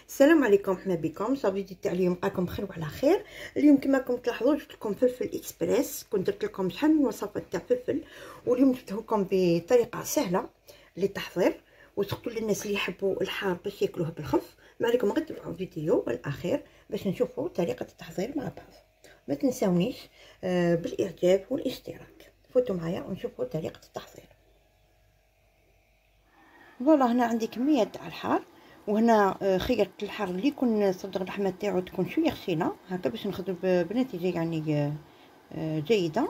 السلام عليكم، مرحبا بكم. صافي تاع اليوم بقاكم بخير وعلى خير. اليوم كما راكم تلاحظوا جبت لكم فلفل اكسبريس. كنت درت لكم شحال من وصفات تاع فلفل، واليوم جبته لكم بطريقه سهله للتحضير وسورتو للناس اللي يحبوا الحار باش ياكلوه بالخف. ما عليكم غير تبعوا الفيديو للاخير باش نشوفوا طريقه التحضير مع بعض. ما تنساونيش بالاعجاب والاشتراك. فوتوا معايا ونشوفوا طريقه التحضير. فوالا هنا عندي كميه تاع الحار، وهنا خيرت الحار اللي يكون صدر اللحمه تاعو تكون شويه خشينه هكا باش نخدم بنتيجه يعني جيده.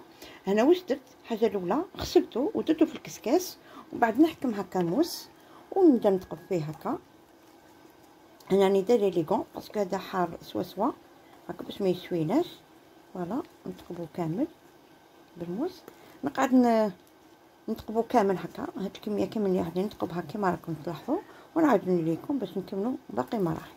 هنا واش درت؟ الحاجه الاولى غسلته ودرته في الكسكاس، وبعد نحكم هكا الموس ونبدا نتقب فيه هكا. انا راني دايره ليغون باسكو هذا حار سوا هكا باش ما يشويناش. فوالا نتقبو كامل بالموس، نقعد نتقبو كامل هكا. هاد الكميه كامل اللي غادي نتقبها كما راكم تلاحظوا، ونعاود نوليكم باش نكملوا باقي مراحل.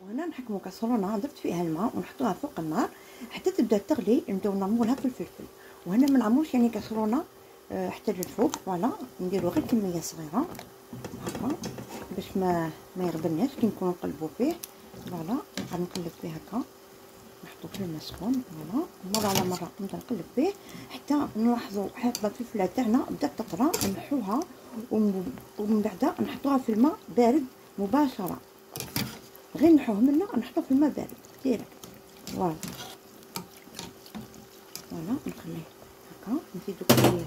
وهنا نحكموا كاسرونه درت فيها الماء ونحطوها فوق النار حتى تبدا تغلي. نبداو نعمرولها في الفلفل، وهنا ما نعمروش يعني كاسرونه حتى للفوق. فوالا نديرو غير كميه صغيره هكا باش ما يغبناش كي نكونوا نقلبوا فيه. فوالا نقعد نقلب فيه هكا، نحطو في الماء سخون. فوالا مره على مره نبدا نقلب فيه حتى نلاحظوا حبه الفلفله تاعنا بدات تطرى. نحوها ومن بعد نحطوها في الماء بارد مباشره، غير نحوه منا نحطوه في الماء بارد ديريكت. فوالا نخليه هكا. نزيدو شويه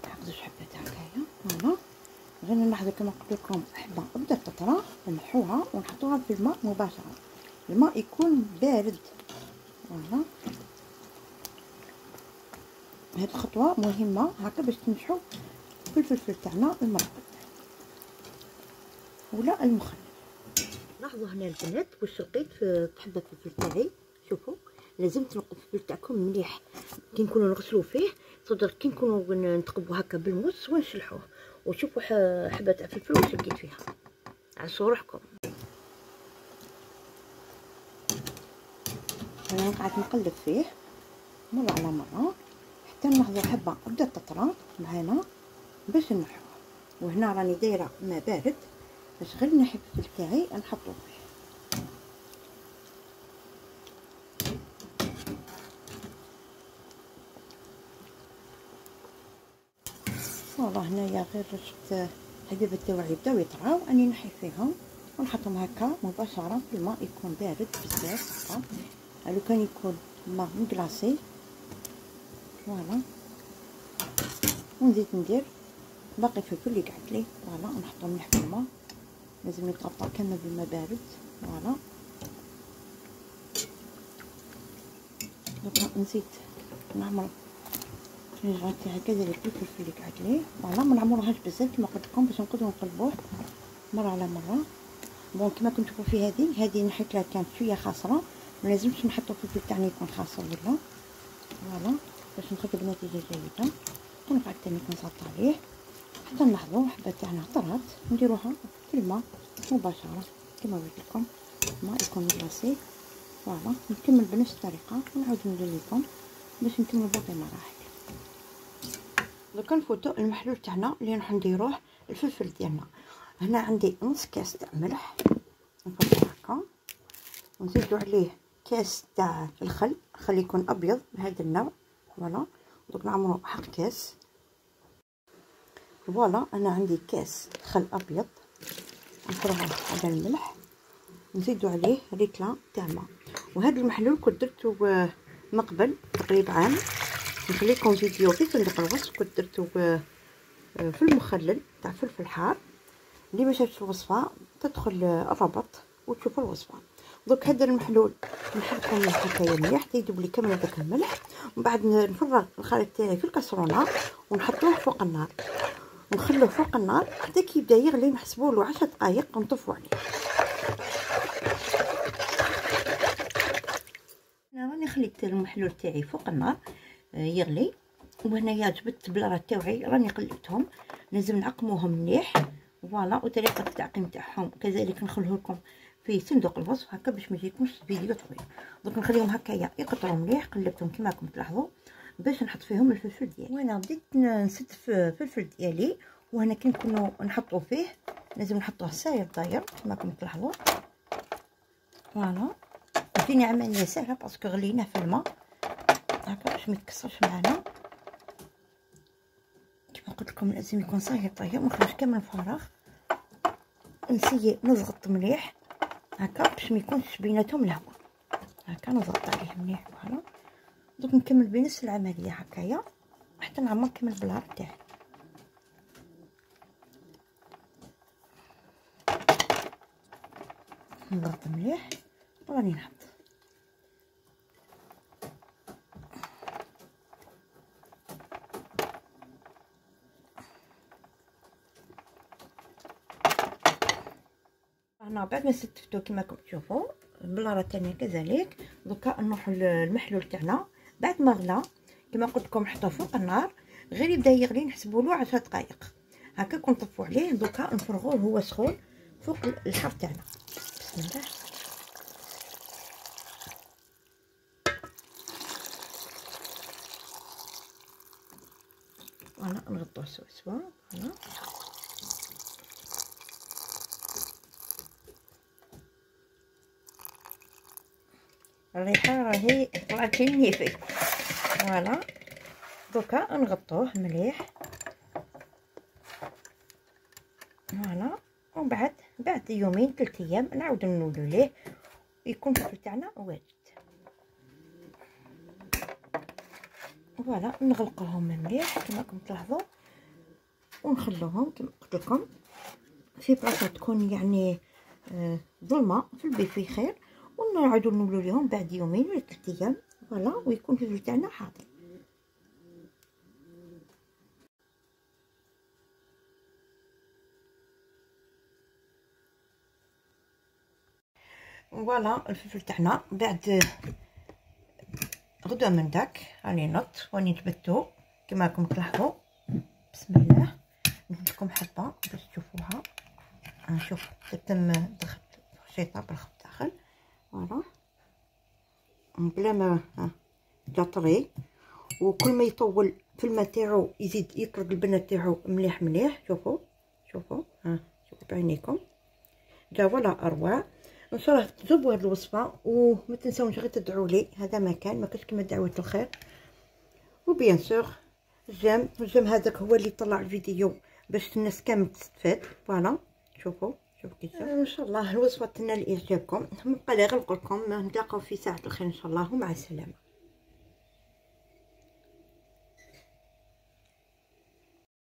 نحط زوج حبات هكايا. فوالا غير نلاحظوا كما قلت لكم حبه بدات تطرى نحوها ونحطوها في الماء مباشره، الماء يكون بارد. فوالا هاد الخطوه مهمه هكا باش تنجحوا في الفلفل تاعنا المرقد ولا المخلل. لاحظوا هنا البنات واش لقيت في حبه الفلفل تاعي. شوفوا لازم تنقوا الفلفل تاعكم مليح كي نكونوا نغسلوا فيه، صدر كي نكونوا نتقبوا هكا بالموس ونشلحوه. وشوفوا حبه تاع الفلفل واش لقيت فيها، عسوا روحكم. انا قاعد نقلب فيه مره على مره حتى نلاحظوا حبه بدات تطرى معانا باش نحوه. وهنا راني دايره ماء بارد باش غير نحي الفلفل تاعي نحطو فيه. والله هنايا غير شفت حبيبات تاوعي بداو يطراو، اني نحي فيهم ونحطهم هكا مباشره في الماء يكون بارد بزاف هكا. لو كان يكون ماء مكلاصي. فوالا ونزيد ندير باقي الفلفل اللي قعد لي. فوالا نحطو مليح في الماء، لازم يتغطى كامل بالماء بارد. فوالا دوكا نزيد نعمر نرجع تاعي كذلك الفلفل اللي قعد لي. فوالا ما نعمروهاش بزاف كما قلت لكم باش نقدروا نقلبوه مره على مره. بون كما كنتو تشوفوا في هذه نحيت لها كانت شويه خاسره، ما لازمش نحطوا الفلفل تاعنا يكون خاسر ولا. فوالا باش نخرج بنتيجه جيده. ونقعد تاني نسلط عليه حتى نلاحظوا الحبه تاعنا طرات. نديروها في الماء مباشره كما قلت لكم، الماء يكون مغلاسي. فوالا نكمل بنفس الطريقه ونعاود ندير لكم باش نكمل باقي مراحل. دركا نفوتو المحلول تاعنا اللي راح نديروه الفلفل ديالنا. هنا عندي نص كاس تاع ملح نفوتو هكا، ونزيدو عليه كاس تاع الخل يكون ابيض من هذا النوع. فوالا دوك نعمرو حق كاس. فوالا انا عندي كاس خل ابيض نحطوها على الملح، نزيدو عليه ريكله تاع ماء. وهذا المحلول كنت درتو من قبل تقريبا عام، نخليكم فيديو في صندوق الوصف. كنت درتو في المخلل تاع فلفل حار. اللي ما شافش الوصفه تدخل الرابط وتشوفوا الوصفه. دوك هذا المحلول نحركو هكايا مليح حتى يذوب لي كامل هذاك الملح، ومن بعد نفرغ الخليط تاعي في الكاسرونه ونحطوه فوق النار ونخلوه فوق النار حتى كي يبدا يغلي. نحسبوا له 10 دقائق ونطفوا عليه. انا راني خليت المحلول تاعي فوق النار يغلي، وهنايا جبت البلارات تاوعي راني قلبتهم. لازم نعقموهم مليح. فوالا وطريقه التعقيم تاعهم كذلك نخليه لكم في صندوق الوصف هكا باش ما يجيكمش فيديو طويل. دوك نخليهم هكايا يقطروا مليح، قلبتهم كيما راكم تلاحظوا باش نحط فيهم الفلفل ديالي. وانا بديت نسد في الفلفل ديالي، وهنا كي نكونوا نحطوا فيه لازم نحطوه ساير داير كيما راكم تلاحظوا. فوالا بدينا عمليه سهله باسكو غليناه في الماء هكا باش ما يتكسرش معنا. كيما قلت لكم لازم يكون صاير طيب، ما نخلوش كامل فراغ. نسيي نضغط مليح هكا باش ما يكونش بيناتهم الهواء، هكا نضغط عليه مليح. فوالا دوك نكمل بنفس العمليه هكايا حتى نعمر كامل البلاط تاعي. نضغط مليح وراني نحط. هنا بعد ما ستفتو كما راكم تشوفوا البلاطه الثانيه كذلك. دوكا نروحوا للمحلول تاعنا بعد ما غلا كما قلت لكم نحطوه فوق النار غير يبدا يغلي، نحسبوا له 10 دقائق هكا كنطفوا عليه. دوكا نفرغوه هو سخون فوق الحر تاعنا. بسم الله. فوالا نغطوه سوا. فوالا الريحه راهي طلعت لي نيفي. فوالا دوكا نغطوه مليح. فوالا ومن بعد يومين 3 ايام نعاودو نولو ليه يكون الفلفل تاعنا واجد. فوالا نغلقوهم مليح كما راكم تلاحظوا ونخلوهم كما قلت لكم في بلاصه تكون يعني ظلمه في البيت في خير، ونعاودو نولو ليهم بعد يومين ولا 3 ايام. فوالا ويكون الفلفل تاعنا حاضر. فوالا الفلفل تاعنا بعد غدوه من داك راني نط وراني جبدتو كما راكم تلاحظوا. بسم الله. ندير لكم حبه باش تشوفوها. شوف تم دخلت خشيطه بالخبز داخل. فوالا بلا ما جا طري، وكل ما يطول في الماء تاعو يزيد يطرد البنه تاعو مليح. شوفوا شوفوا بعينيكم جا ولا اروع. ان شاء الله تعجبوا هذه الوصفه، وما تنساوش غير تدعوا لي. هذا ما كاش كما دعوات الخير. وبيان سور الجيم هذاك هو اللي طلع الفيديو باش الناس كامل تستفاد. فوالا شوفوا كيف ان شاء الله الوصفه تنال اعجابكم. نبقى لي غير نقول لكم نتلاقاو في ساعه الخير ان شاء الله، ومع السلامه.